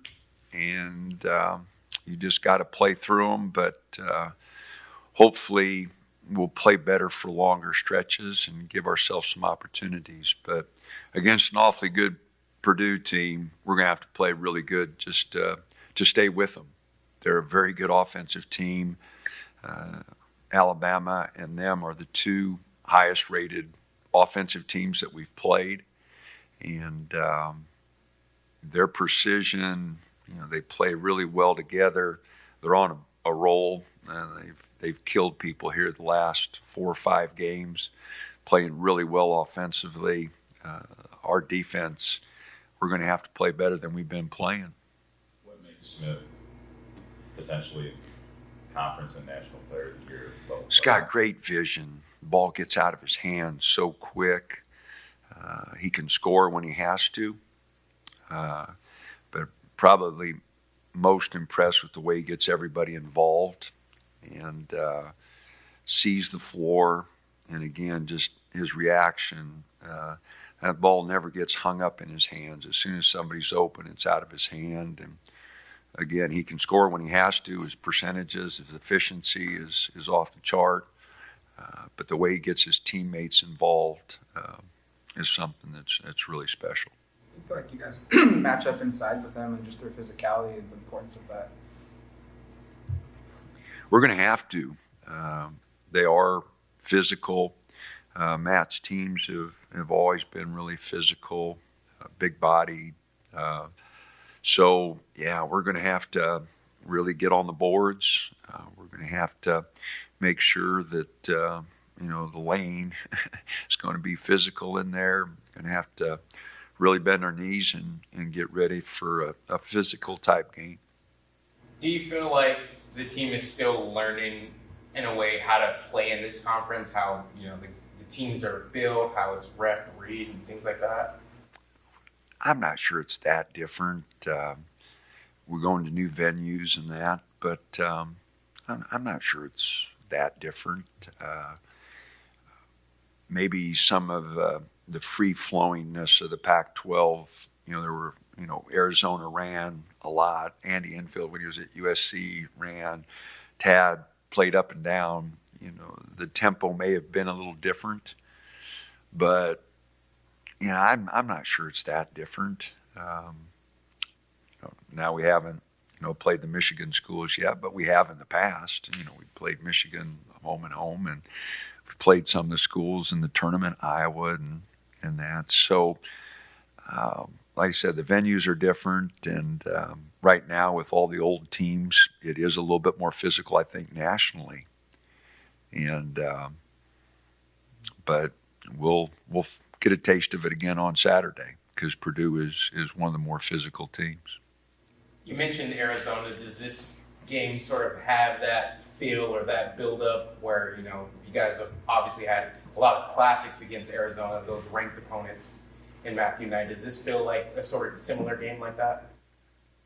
and you just got to play through them, but hopefully we'll play better for longer stretches and give ourselves some opportunities. But against an awfully good Purdue team, we're going to have to play really good just to stay with them. They're a very good offensive team. Alabama and them are the 2 highest rated offensive teams that we've played. And their precision, they play really well together. They're on a roll. They've killed people here the last 4 or 5 games, playing really well offensively. our defense, we're going to have to play better than we've been playing.
What makes Smith potentially conference and national player of the year level?
He's got great vision. The ball gets out of his hands so quick. He can score when he has to. But probably most impressed with the way he gets everybody involved and sees the floor. And again, just his reaction. That ball never gets hung up in his hands. As soon as somebody's open, it's out of his hand. And again, he can score when he has to. His percentages, his efficiency is off the chart. But the way he gets his teammates involved is something that's really special.
I feel like you guys match up inside with them and just their physicality and the importance of that.
We're going to have to. They are physical. Matt's teams have always been really physical, big-bodied. So, yeah, we're going to have to really get on the boards. We're going to have to make sure that, the lane is going to be physical in there. Going to have to really bend our knees and get ready for a physical-type game.
Do you feel like the team is still learning, in a way, how to play in this conference, how, the teams are built, how it's refereed and things like that?
I'm not sure it's that different. We're going to new venues and that, but I'm not sure it's that different. Maybe some of the free-flowingness of the Pac-12, there were, Arizona ran a lot. Andy Enfield, when he was at USC, ran. Tad played up and down. The tempo may have been a little different, but I'm not sure it's that different. Now we haven't played the Michigan schools yet, but we have in the past. We played Michigan home and home, and we've played some of the schools in the tournament, Iowa and that. So, like I said, the venues are different, and right now with all the old teams, it is a little bit more physical, I think, nationally. And but we'll get a taste of it again on Saturday because Purdue is one of the more physical teams.
You mentioned Arizona. Does this game sort of have that feel or that build-up where, you guys have obviously had a lot of classics against Arizona, those ranked opponents in Matthew Knight. Does this feel like a sort of similar game like that?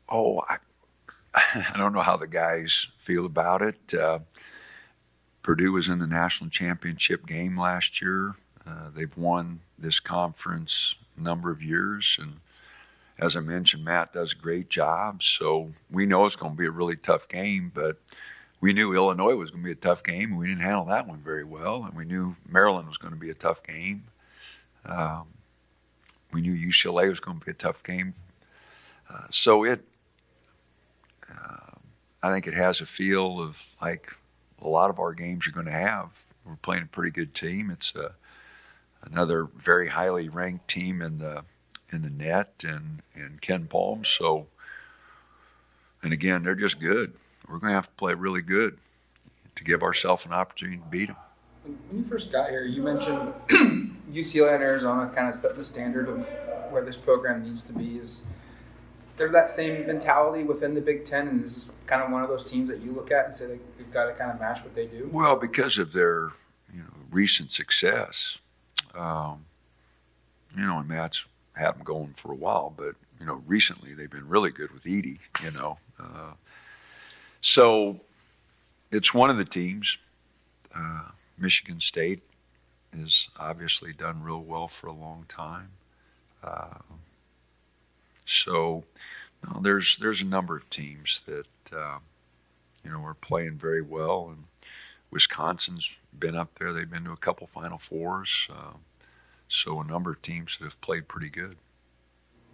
Oh, I don't know how the guys feel about it. Purdue was in the national championship game last year. They've won this conference a number of years, and as I mentioned, Matt does a great job. So we know it's going to be a really tough game, but we knew Illinois was going to be a tough game, and we didn't handle that one very well. And we knew Maryland was going to be a tough game. We knew UCLA was going to be a tough game. So I think it has a feel of like a lot of our games are going to have. We're playing a pretty good team. It's another very highly ranked team in the net and Ken Palm. So, and again, they're just good. We're going to have to play really good to give ourselves an opportunity to beat them.
When you first got here, you mentioned UCLA and Arizona kind of set the standard of where this program needs to be. Is there that same mentality within the Big Ten, and is this kind of one of those teams that you look at and say they've got to kind of match what they do?
Well, because of their recent success, and Matt's had them going for a while, but recently they've been really good with Edey. So it's one of the teams. Michigan State has obviously done real well for a long time. So there's a number of teams that are playing very well, and Wisconsin's been up there. They've been to a couple Final Fours. So a number of teams that have played pretty good.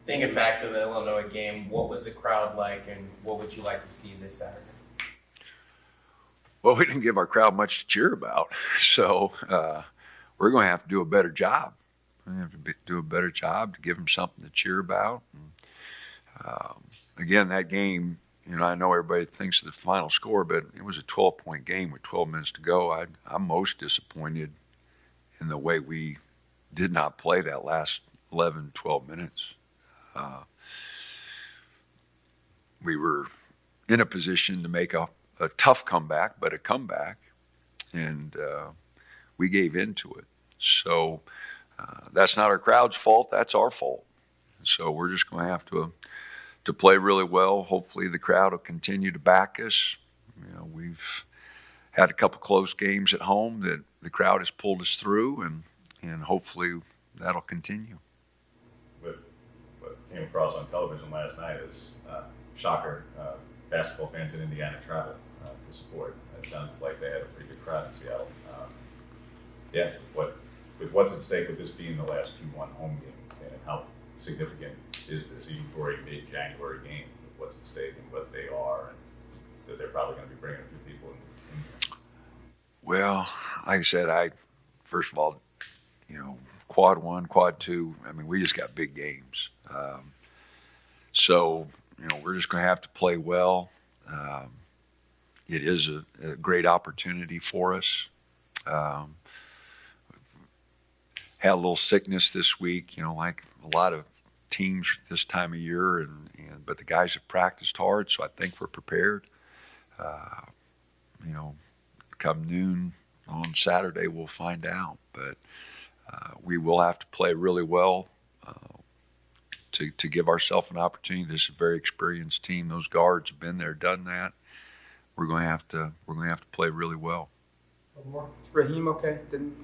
Thinking back to the Illinois game, what was the crowd like, and what would you like to see this Saturday?
Well, we didn't give our crowd much to cheer about, so we're going to have to do a better job. We're going to have to do a better job to give them something to cheer about. And, again, that game, I know everybody thinks of the final score, but it was a 12-point game with 12 minutes to go. I'm most disappointed in the way we did not play that last 11, 12 minutes. We were in a position to make a tough comeback, but a comeback, and we gave into it. So that's not our crowd's fault, that's our fault. So we're just going to have to play really well. Hopefully the crowd will continue to back us. You know, we've had a couple close games at home that the crowd has pulled us through, and hopefully that'll continue.
What came across on television last night is shocker. Basketball fans in Indiana traveled to support. It sounds like they had a pretty good crowd in Seattle. With what's at stake with this being the last Q1 home game, and how significant is this even for a mid-January game? What's at stake and what they are, and that they're probably going to be bringing a few people in.
Well, like I said, first of all, quad 1, quad 2. I mean, we just got big games. So we're just going to have to play well. It is a great opportunity for us. Had a little sickness this week, like a lot of teams this time of year, but the guys have practiced hard, so I think we're prepared. Come noon on Saturday, we'll find out. But we will have to play really well to give ourselves an opportunity. This is a very experienced team. Those guards have been there, done that. We're going to have to play really well.
One more. Is Raheem okay? Didn't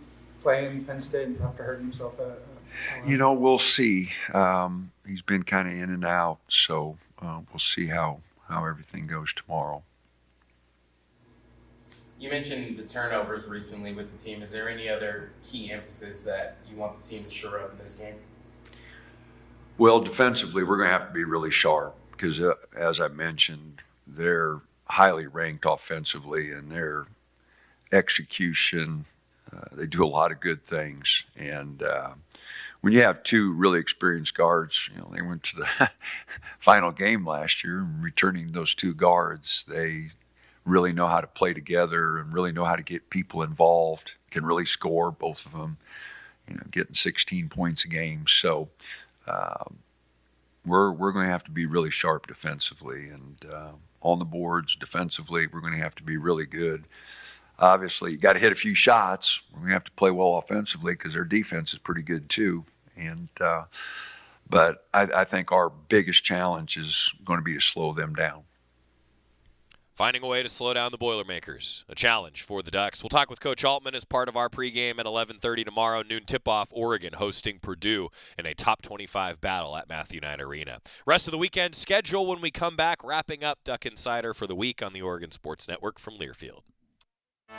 play in Penn State after hurting himself.
We'll see. He's been kind of in and out, so we'll see how everything goes tomorrow.
You mentioned the turnovers recently with the team. Is there any other key emphasis that you want the team to shore up in this game?
Well, defensively, we're going to have to be really sharp because, as I mentioned, they're highly ranked offensively, and their execution, they do a lot of good things. And when you have two really experienced guards, they went to the final game last year, and returning those two guards, they really know how to play together and really know how to get people involved, can really score, both of them, getting 16 points a game. So we're going to have to be really sharp defensively, and on the boards defensively, we're going to have to be really good. Obviously, you got to hit a few shots. We're going to have to play well offensively because their defense is pretty good too. And but I think our biggest challenge is going to be to slow them down.
Finding a way to slow down the Boilermakers, a challenge for the Ducks. We'll talk with Coach Altman as part of our pregame at 11:30 tomorrow. Noon tip-off, Oregon hosting Purdue in a top 25 battle at Matthew Knight Arena. Rest of the weekend schedule when we come back, wrapping up Duck Insider for the week on the Oregon Sports Network from Learfield.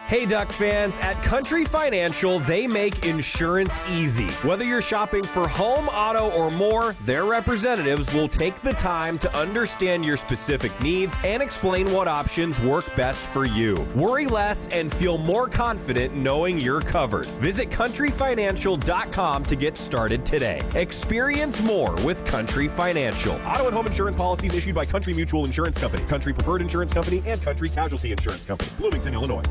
Hey Duck fans, at Country Financial, they make insurance easy. Whether you're shopping for home, auto, or more, their representatives will take the time to understand your specific needs and explain what options work best for you. Worry less and feel more confident knowing you're covered. Visit countryfinancial.com to get started today. Experience more with Country Financial.
Auto and home insurance policies issued by Country Mutual Insurance Company, Country Preferred Insurance Company, and Country Casualty Insurance Company, Bloomington, Illinois.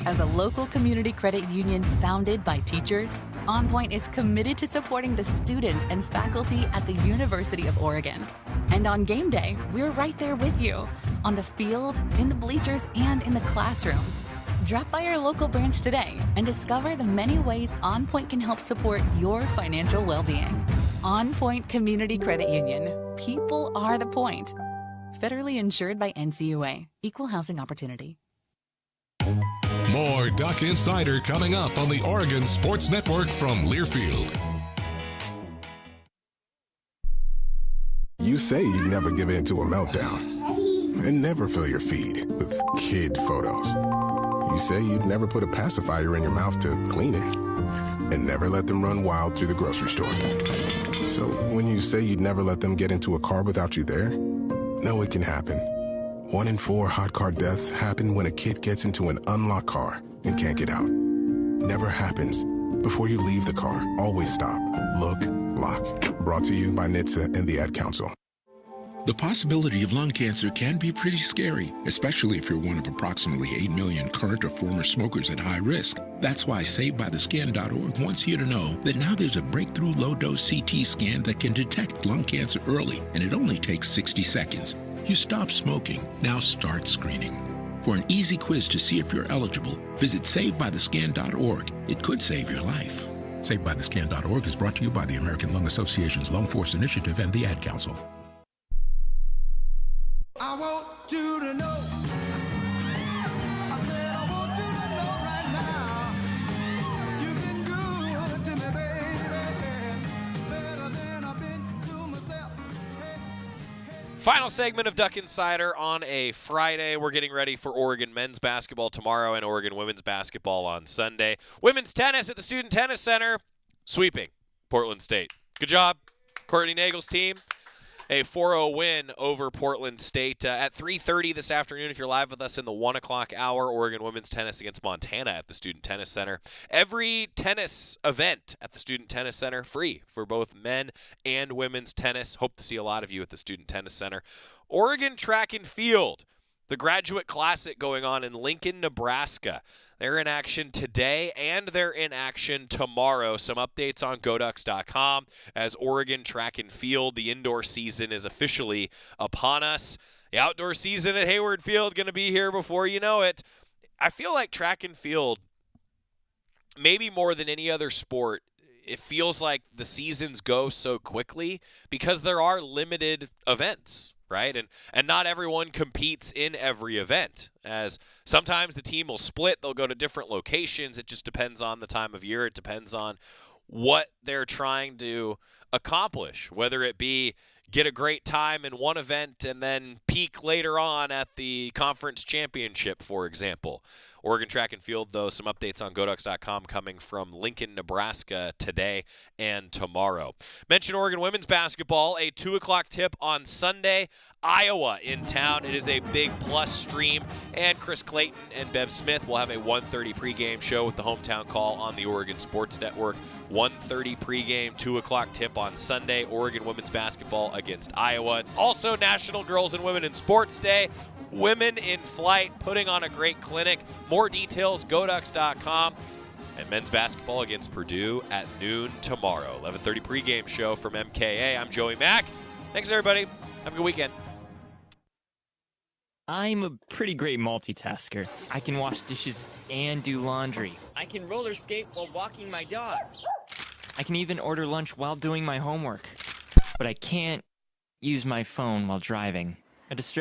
As a local community credit union founded by teachers, OnPoint is committed to supporting the students and faculty at the University of Oregon. And on game day, we're right there with you, on the field, in the bleachers, and in the classrooms. Drop by our local branch today and discover the many ways OnPoint can help support your financial well-being. OnPoint Community Credit Union. People are the point. Federally insured by NCUA. Equal housing opportunity.
More Duck Insider coming up on the Oregon Sports Network from Learfield.
You say you'd never give in to a meltdown and never fill your feed with kid photos. You say you'd never put a pacifier in your mouth to clean it and never let them run wild through the grocery store. So when you say you'd never let them get into a car without you there, no, it can happen. 1 in 4 hot car deaths happen when a kid gets into an unlocked car and can't get out. Never happens. Before you leave the car, always stop, look, lock. Brought to you by NHTSA and the Ad Council.
The possibility of lung cancer can be pretty scary, especially if you're one of approximately 8 million current or former smokers at high risk. That's why SaveByTheScan.org wants you to know that now there's a breakthrough low-dose CT scan that can detect lung cancer early, and it only takes 60 seconds. You stop smoking, now start screening. For an easy quiz to see if you're eligible, visit SaveByTheScan.org. It could save your life. SaveByTheScan.org is brought to you by the American Lung Association's Lung Force Initiative and the Ad Council.
I want you to know. I said I want you to know right now. You've been good to me, baby. Better than I've been to myself.
Final segment of Duck Insider on a Friday. We're getting ready for Oregon men's basketball tomorrow and Oregon women's basketball on Sunday. Women's tennis at the Student Tennis Center, sweeping Portland State. Good job, Courtney Nagel's team. A 4-0 win over Portland State at 3:30 this afternoon. If you're live with us in the 1 o'clock hour, Oregon women's tennis against Montana at the Student Tennis Center. Every tennis event at the Student Tennis Center free for both men and women's tennis. Hope to see a lot of you at the Student Tennis Center. Oregon track and field. The Graduate Classic going on in Lincoln, Nebraska. They're in action today, and they're in action tomorrow. Some updates on GoDucks.com as Oregon track and field. The indoor season is officially upon us. The outdoor season at Hayward Field going to be here before you know it. I feel like track and field, maybe more than any other sport, it feels like the seasons go so quickly because there are limited events, right? And not everyone competes in every event, as sometimes the team will split. They'll go to different locations. It just depends on the time of year. It depends on what they're trying to accomplish, whether it be get a great time in one event and then peak later on at the conference championship, for example. Oregon track and field, though, some updates on GoDucks.com coming from Lincoln, Nebraska today and tomorrow. Mention Oregon women's basketball, a 2 o'clock tip on Sunday. Iowa in town. It is a big plus stream, and Chris Clayton and Bev Smith will have a 1:30 pregame show with the hometown call on the Oregon Sports Network. 1:30 pregame, 2 o'clock tip on Sunday. Oregon women's basketball against Iowa. It's also National Girls and Women in Sports Day. Women in Flight putting on a great clinic. More details, GoDucks.com. And men's basketball against Purdue at noon tomorrow. 11:30 pregame show from MKA. I'm Joey Mack. Thanks, everybody. Have a good weekend.
I'm a pretty great multitasker. I can wash dishes and do laundry. I can roller skate while walking my dog. I can even order lunch while doing my homework. But I can't use my phone while driving. A distraction